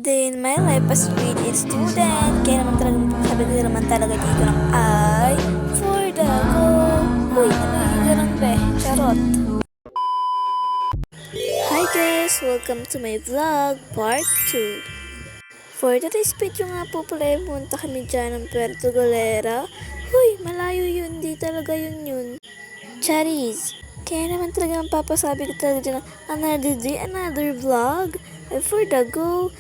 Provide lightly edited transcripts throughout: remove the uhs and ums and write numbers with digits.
Day in my life as grade 8 student. Kaya naman talagang sabi ko naman talaga dito ng ay for the go. Uy, ganun be. Charot. Hi guys! Welcome to my vlog part 2. For today's video nga po pala pumunta kami dyan ng Puerto Galera. Uy, malayo yun. Di talaga yun. Charis! Kaya naman talaga papasabi ko talaga dyan another day, another vlog. Ay for the go.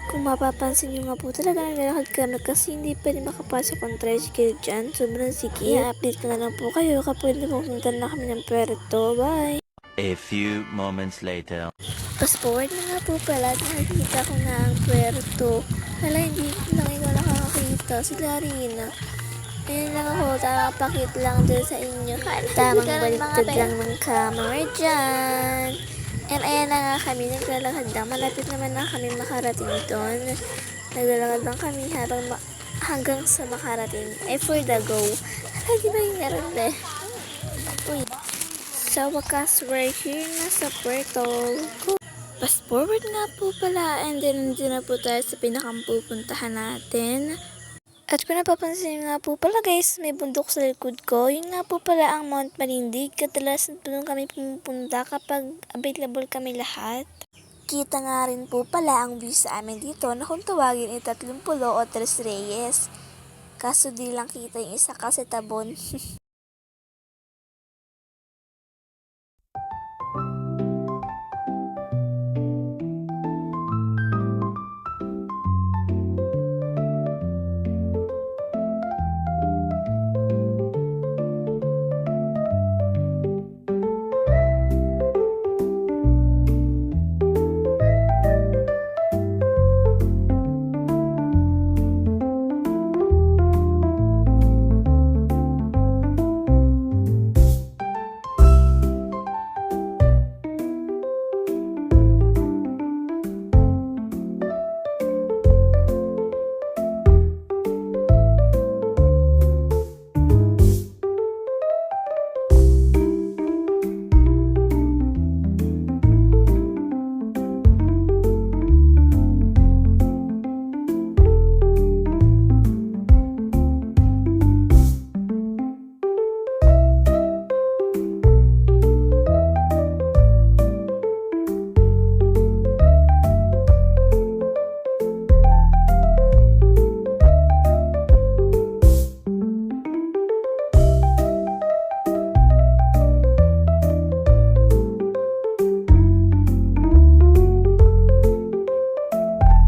Kung mapapansin nyo nga po talaga naglalakad kami kasi hindi pwede makapasok ang tricycle dyan. Sobrang sikip. I-update ko na lang po kayo kapag pupunta na kami ng Puerto. Bye! A few moments later. Fast forward na nga po pala at nakikita ko na ang Puerto. Hala, hindi lang ikaw nakakakita. Si Larina. Ayun lang ako, takapakit lang dyan sa inyo. Tamang baliktad lang ng camera dyan. And ayan na nga kami, naglalakad lang. Malapit naman na kami makarating doon. Naglalakad lang kami hanggang sa makarating. For the go. Hala, di ba yung meron be? Uy. Sa wakas, we're here na sa Puerto. Fast forward nga po pala, and then nandun na po tayo sa pinakang pupuntahan natin. At kung napapansin nga po pala guys, may bundok sa likod ko. Yun nga po pala ang Mount Marindig. Kadalasan po doon kami pumunta kapag available kami lahat. Kita nga rin po pala ang view sa amin dito na kung tawagin ay 30 o Tres Reyes. Kaso di lang kita yung isa kasi tabon.